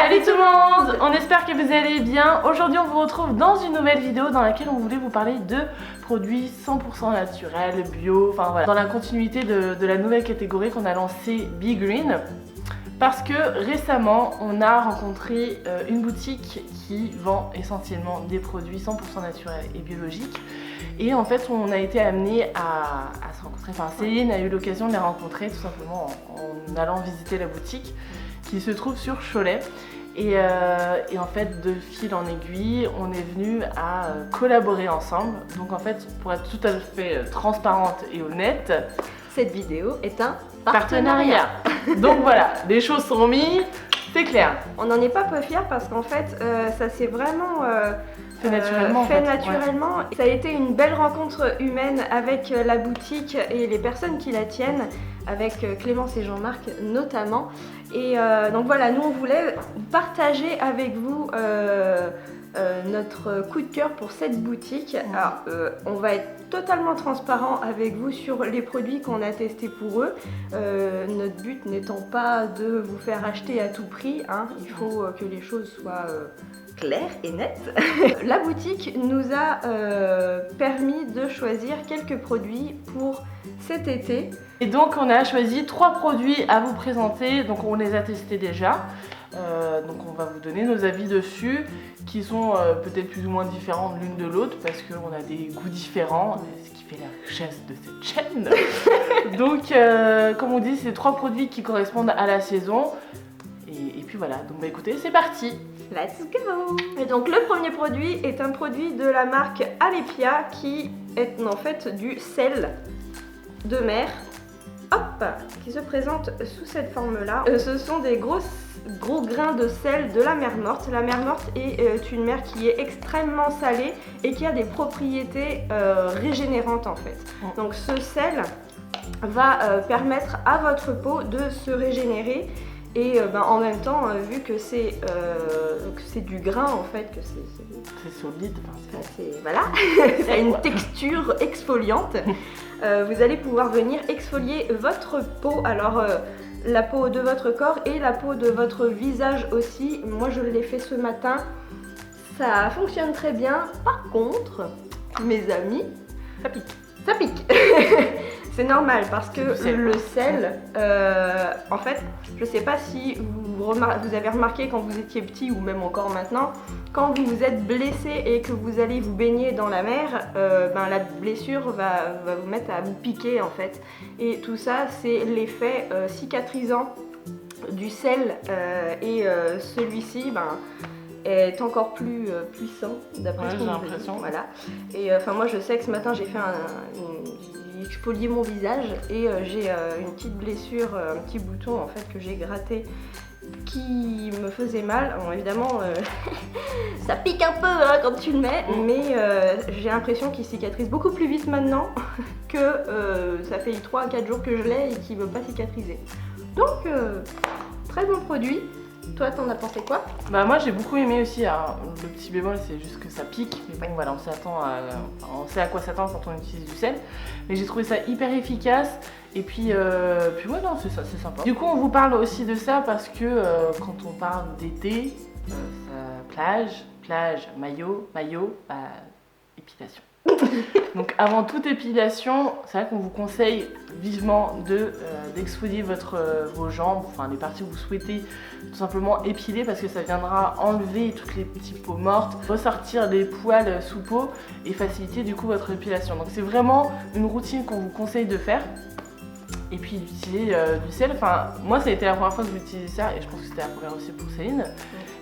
Salut tout le monde! On espère que vous allez bien. Aujourd'hui on vous retrouve dans une nouvelle vidéo dans laquelle on voulait vous parler de produits 100% naturels, bio, enfin voilà. Dans la continuité de la nouvelle catégorie qu'on a lancée Be Green. Parce que récemment on a rencontré une boutique qui vend essentiellement des produits 100% naturels et biologiques. Et en fait on a été amené à se rencontrer, enfin Céline a eu l'occasion de les rencontrer tout simplement en allant visiter la boutique qui se trouve sur Cholet. Et en fait, de fil en aiguille, on est venu à collaborer ensemble. Donc en fait, pour être tout à fait transparente et honnête, cette vidéo est un partenariat. Donc voilà, les choses sont mises, c'est clair. On n'en est pas peu fiers parce qu'en fait, ça s'est vraiment fait naturellement. Ouais. Ça a été une belle rencontre humaine avec la boutique et les personnes qui la tiennent, avec Clémence et Jean-Marc notamment. Et donc voilà, nous on voulait partager avec vous notre coup de cœur pour cette boutique. Alors, on va être totalement transparent avec vous sur les produits qu'on a testés pour eux. Notre but n'étant pas de vous faire acheter à tout prix, hein. Il faut que les choses soient claires et nettes. La boutique nous a permis de choisir quelques produits pour cet été. Et donc on a choisi 3 produits à vous présenter, donc on les a testés déjà. Donc on va vous donner nos avis dessus, qui sont peut-être plus ou moins différents l'une de l'autre, parce qu'on a des goûts différents, ce qui fait la richesse de cette chaîne. Donc comme on dit, c'est 3 produits qui correspondent à la saison. Et puis voilà, donc bah écoutez, c'est parti. Let's go! Et donc le premier produit est un produit de la marque Alepia, qui est en fait du sel de mer. Hop, qui se présente sous cette forme-là. Ce sont des gros grains de sel de la mer Morte. La mer Morte est une mer qui est extrêmement salée et qui a des propriétés régénérantes en fait. Donc ce sel va permettre à votre peau de se régénérer. Et en même temps, vu que c'est du grain en fait, que c'est solide, voilà, ça a une texture exfoliante, vous allez pouvoir venir exfolier votre peau, alors la peau de votre corps et la peau de votre visage aussi. Moi je l'ai fait ce matin, ça fonctionne très bien. Par contre, mes amis, ça pique. C'est normal parce que le sel, en fait, je sais pas si vous avez remarqué quand vous étiez petit ou même encore maintenant, quand vous vous êtes blessé et que vous allez vous baigner dans la mer, la blessure va vous mettre à vous piquer en fait. Et tout ça, c'est l'effet cicatrisant du sel et celui-ci, est encore plus puissant d'après ce qu'on me dit. Voilà. Et moi je sais que ce matin j'ai fait j'ai exfolié mon visage et j'ai une petite blessure, un petit bouton en fait que j'ai gratté qui me faisait mal. Bon, évidemment ça pique un peu hein, quand tu le mets, mais j'ai l'impression qu'il cicatrise beaucoup plus vite maintenant que ça fait 3 à 4 jours que je l'ai et qu'il ne veut pas cicatriser. Donc très bon produit. Toi, t'en as pensé quoi? Bah moi j'ai beaucoup aimé aussi, alors, le petit bémol c'est juste que ça pique, mais bon voilà, on sait à quoi s'attendre quand on utilise du sel. Mais j'ai trouvé ça hyper efficace et puis ouais non c'est sympa. Du coup on vous parle aussi de ça parce que quand on parle d'été, plage, maillot, épilation. Donc avant toute épilation, c'est vrai qu'on vous conseille vivement d'exfolier vos jambes, enfin les parties où vous souhaitez tout simplement épiler, parce que ça viendra enlever toutes les petites peaux mortes, ressortir les poils sous peau et faciliter du coup votre épilation. Donc c'est vraiment une routine qu'on vous conseille de faire. Et puis d'utiliser du sel, enfin moi ça a été la première fois que j'utilisais ça et je pense que c'était la première aussi pour Céline.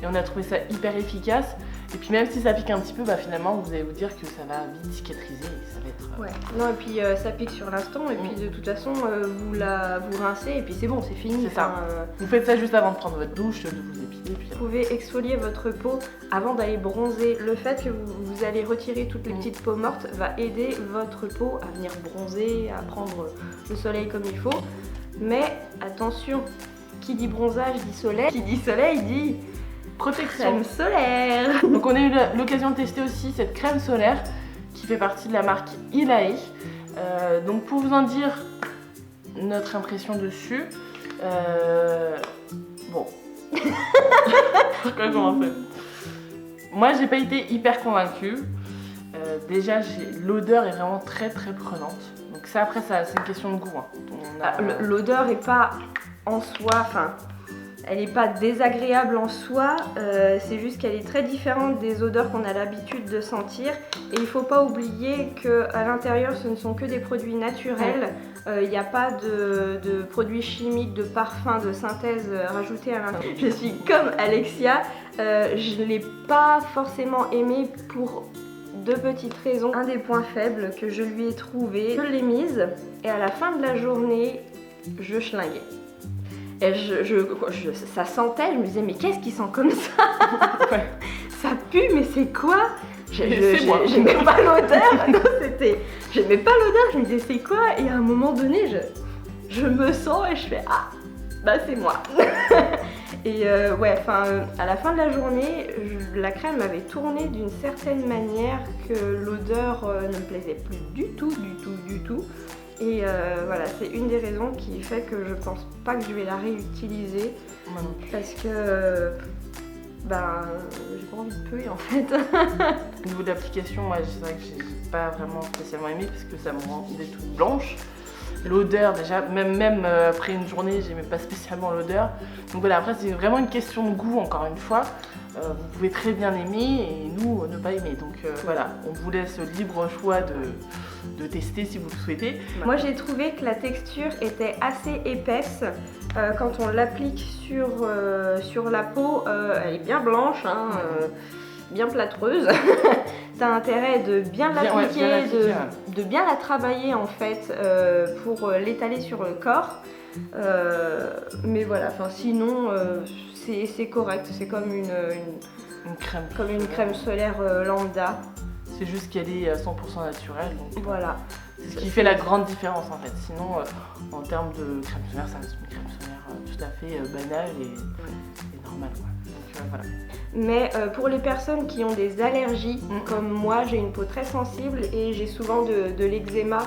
Et on a trouvé ça hyper efficace. Et puis même si ça pique un petit peu, finalement vous allez vous dire que ça va vite cicatriser et ça va être... Ouais, non et puis ça pique sur l'instant et puis de toute façon vous rincez et puis c'est bon, c'est fini. C'est ça. Vous faites ça juste avant de prendre votre douche, de vous épiler. Puis... Vous pouvez exfolier votre peau avant d'aller bronzer. Le fait que vous allez retirer toutes les petites peaux mortes va aider votre peau à venir bronzer, à prendre le soleil comme il faut. Mais attention, qui dit bronzage dit soleil, qui dit soleil dit... protection. Crème solaire. Donc on a eu l'occasion de tester aussi cette crème solaire qui fait partie de la marque Ilae. Donc pour vous en dire notre impression dessus, bon, Quoi commencer. Moi, j'ai pas été hyper convaincue. Déjà, l'odeur est vraiment très prenante. Donc ça, après, c'est une question de goût. Hein. L'odeur est pas en soi, enfin, elle n'est pas désagréable en soi, c'est juste qu'elle est très différente des odeurs qu'on a l'habitude de sentir. Et il ne faut pas oublier qu'à l'intérieur, ce ne sont que des produits naturels. Il n'y a pas de produits chimiques, de parfums, de synthèse rajoutés à l'intérieur. Je suis comme Alexia, je ne l'ai pas forcément aimé pour deux petites raisons. Un des points faibles que je lui ai trouvé, je l'ai mise et à la fin de la journée, je schlinguais. Et ça sentait, je me disais mais qu'est-ce qui sent comme ça? Ouais. Ça pue, mais c'est quoi? J'aimais pas l'odeur. Non, j'aimais pas l'odeur, je me disais c'est quoi? Et à un moment donné, je me sens et je fais ah, bah c'est moi. Et ouais, enfin, à la fin de la journée, la crème m'avait tourné d'une certaine manière que l'odeur ne me plaisait plus du tout. Et voilà, c'est une des raisons qui fait que je pense pas que je vais la réutiliser. Moi non plus. Parce que j'ai pas envie de puer en fait. Au niveau de l'application, moi, c'est vrai que j'ai pas vraiment spécialement aimé parce que ça me rendait toute blanche. L'odeur, déjà, même après une journée, j'aimais pas spécialement l'odeur. Donc voilà, après, c'est vraiment une question de goût, encore une fois. Vous pouvez très bien aimer et nous, ne pas aimer. Donc voilà, on vous laisse libre choix de tester si vous le souhaitez. Moi, j'ai trouvé que la texture était assez épaisse. Quand on l'applique sur la peau, elle est bien blanche, hein, bien plâtreuse. T'as intérêt de bien l'appliquer, de bien la travailler en fait pour l'étaler sur le corps. Mais voilà, sinon c'est correct, c'est comme une crème. Comme une crème solaire lambda. C'est juste qu'elle est 100% naturelle. Donc, voilà. C'est ce qui fait la grande différence en fait. Sinon, en termes de crème solaire, ça reste une crème solaire tout à fait banale et normale. Donc voilà. Mais pour les personnes qui ont des allergies, comme moi, j'ai une peau très sensible et j'ai souvent de l'eczéma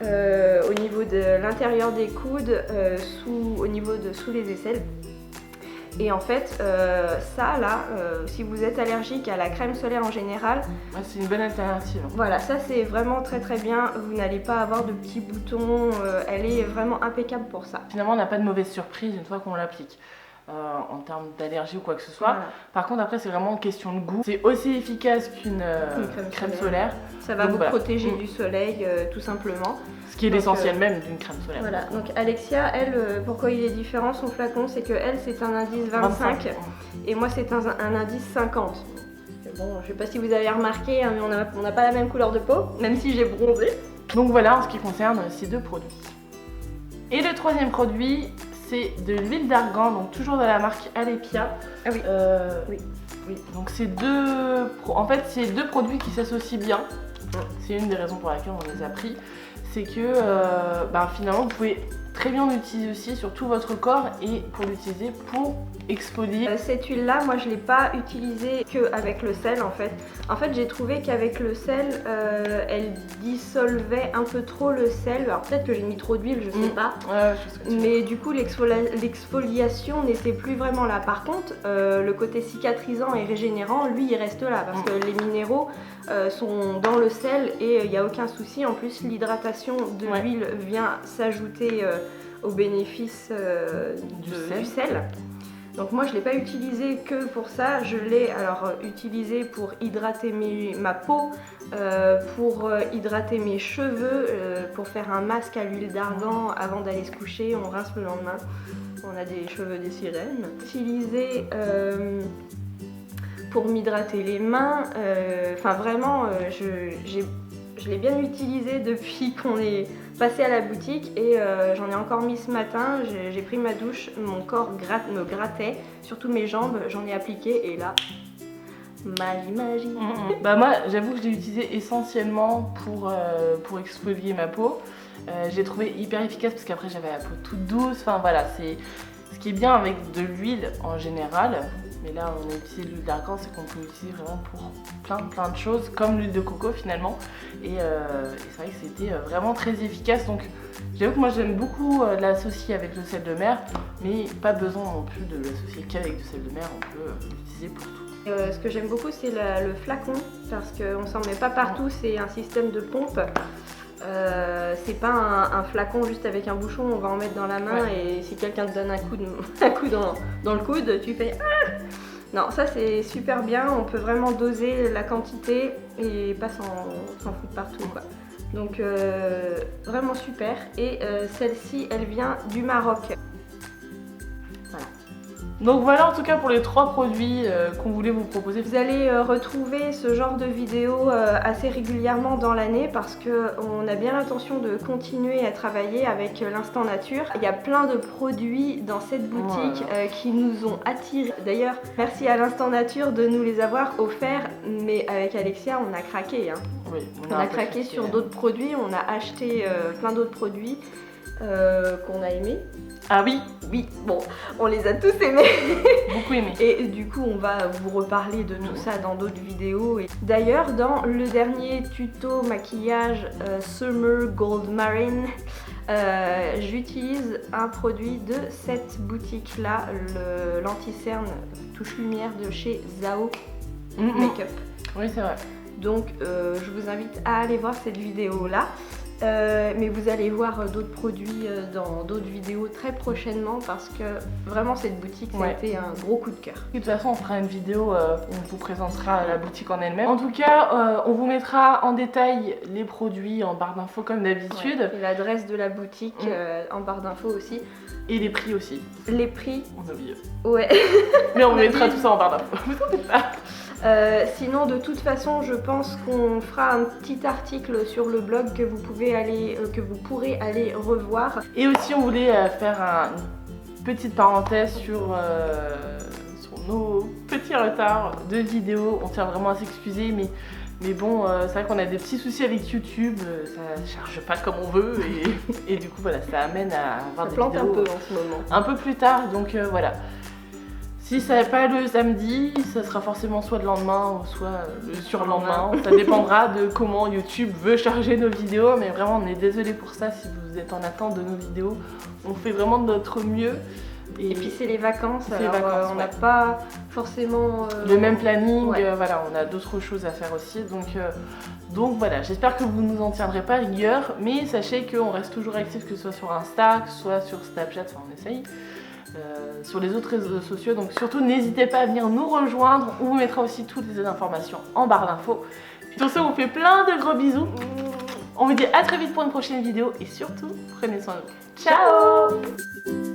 au niveau de l'intérieur des coudes, sous les aisselles. Et en fait, si vous êtes allergique à la crème solaire en général, c'est une bonne alternative. Voilà, ça c'est vraiment très bien. Vous n'allez pas avoir de petits boutons, elle est vraiment impeccable pour ça. Finalement, on n'a pas de mauvaise surprise une fois qu'on l'applique. En termes d'allergie ou quoi que ce soit. Voilà. Par contre, après, c'est vraiment une question de goût. C'est aussi efficace qu'une crème solaire. Ça va vous protéger du soleil, tout simplement. Ce qui est l'essentiel même d'une crème solaire. Voilà, donc Alexia, elle, pourquoi il est différent son flacon, c'est que elle, c'est un indice 25 et moi, c'est un indice 50. Bon, je sais pas si vous avez remarqué, hein, mais on n'a pas la même couleur de peau, même si j'ai bronzé. Donc voilà, en ce qui concerne ces deux produits. Et le troisième produit, c'est de l'huile d'argan, donc toujours de la marque Alepia. Ah oui. Oui. Donc c'est deux produits qui s'associent bien. C'est une des raisons pour laquelle on les a pris. C'est que finalement vous pouvez très bien l'utiliser aussi sur tout votre corps et pour l'utiliser pour exfolier. Cette huile là, moi je l'ai pas utilisée qu'avec le sel en fait. En fait j'ai trouvé qu'avec le sel, elle dissolvait un peu trop le sel. Alors peut-être que j'ai mis trop d'huile, je sais pas. Ouais, je sais ce que tu veux. Mais du coup l'exfoliation n'était plus vraiment là. Par contre, le côté cicatrisant et régénérant, lui il reste là parce que les minéraux sont dans le sel et il n'y a aucun souci. En plus l'hydratation de l'huile vient s'ajouter au bénéfice du sel. Donc moi je ne l'ai pas utilisé que pour ça, je l'ai alors utilisé pour hydrater ma peau, pour hydrater mes cheveux, pour faire un masque à l'huile d'argan avant d'aller se coucher, on rince le lendemain, on a des cheveux des sirènes. Utilisé pour m'hydrater les mains, je l'ai bien utilisé depuis qu'on est passé à la boutique et j'en ai encore mis ce matin. J'ai pris ma douche, mon corps me grattait, surtout mes jambes, j'en ai appliqué et là, magie. Moi j'avoue que je l'ai utilisé essentiellement pour exfolier ma peau. Je l'ai trouvé hyper efficace parce qu'après j'avais la peau toute douce. Enfin voilà, c'est ce qui est bien avec de l'huile en général. Mais là, on a utilisé l'huile d'argan, c'est qu'on peut l'utiliser vraiment pour plein de choses, comme l'huile de coco finalement. Et c'est vrai que c'était vraiment très efficace. Donc, j'avoue que moi j'aime beaucoup l'associer avec le sel de mer, mais pas besoin non plus de l'associer qu'avec du sel de mer, on peut l'utiliser pour tout. Ce que j'aime beaucoup, c'est le flacon, parce qu'on s'en met pas partout, c'est un système de pompe. C'est pas un flacon juste avec un bouchon, on va en mettre dans la main et si quelqu'un te donne un coup dans le coude, tu fais ah. Non, ça c'est super bien, on peut vraiment doser la quantité et pas s'en foutre partout quoi. Donc vraiment super. Et celle-ci, elle vient du Maroc. Donc voilà en tout cas pour les 3 produits qu'on voulait vous proposer. Vous allez retrouver ce genre de vidéos assez régulièrement dans l'année parce qu'on a bien l'intention de continuer à travailler avec l'Instant Nature. Il y a plein de produits dans cette boutique qui nous ont attirés. D'ailleurs, merci à l'Instant Nature de nous les avoir offerts, mais avec Alexia on a craqué. Hein. Oui, on a craqué sur d'autres produits, on a acheté plein d'autres produits qu'on a aimés. Ah oui, oui, bon, on les a tous aimés. Beaucoup aimés. Et du coup, on va vous reparler de tout ça dans d'autres vidéos. D'ailleurs, dans le dernier tuto maquillage Summer Gold Marine, j'utilise un produit de cette boutique-là, l'anti-cerne touche lumière de chez Zao Makeup. Oui, c'est vrai. Donc, je vous invite à aller voir cette vidéo-là. Mais vous allez voir d'autres produits dans d'autres vidéos très prochainement parce que vraiment cette boutique ça a été un gros coup de cœur. De toute façon on fera une vidéo où on vous présentera la boutique en elle-même. En tout cas on vous mettra en détail les produits en barre d'infos comme d'habitude. Et l'adresse de la boutique en barre d'infos aussi. Et les prix aussi. Les prix. On a oublié. Ouais. Mais on mettra tout ça en barre d'infos. Vous en faites pas. Sinon de toute façon je pense qu'on fera un petit article sur le blog que vous pourrez aller revoir. Et aussi on voulait faire une petite parenthèse sur nos petits retards de vidéos. On tient vraiment à s'excuser mais bon c'est vrai qu'on a des petits soucis avec YouTube, ça charge pas comme on veut et du coup voilà ça amène à avoir des vidéos un peu en ce moment. Un peu plus tard donc voilà. Si ça n'est pas le samedi, ça sera forcément soit le lendemain ou soit le surlendemain. Ça dépendra de comment YouTube veut charger nos vidéos. Mais vraiment, on est désolé pour ça si vous êtes en attente de nos vidéos. On fait vraiment de notre mieux. Et puis c'est les vacances, alors on n'a pas forcément le même planning. Voilà, on a d'autres choses à faire aussi. Donc voilà, j'espère que vous ne nous en tiendrez pas rigueur. Mais sachez qu'on reste toujours actifs, que ce soit sur Insta, que ce soit sur Snapchat, enfin on essaye. Sur les autres réseaux sociaux, donc surtout n'hésitez pas à venir nous rejoindre, on vous mettra aussi toutes les informations en barre d'infos. Sur ce, on vous fait plein de gros bisous, on vous dit à très vite pour une prochaine vidéo et surtout, prenez soin de vous. Ciao.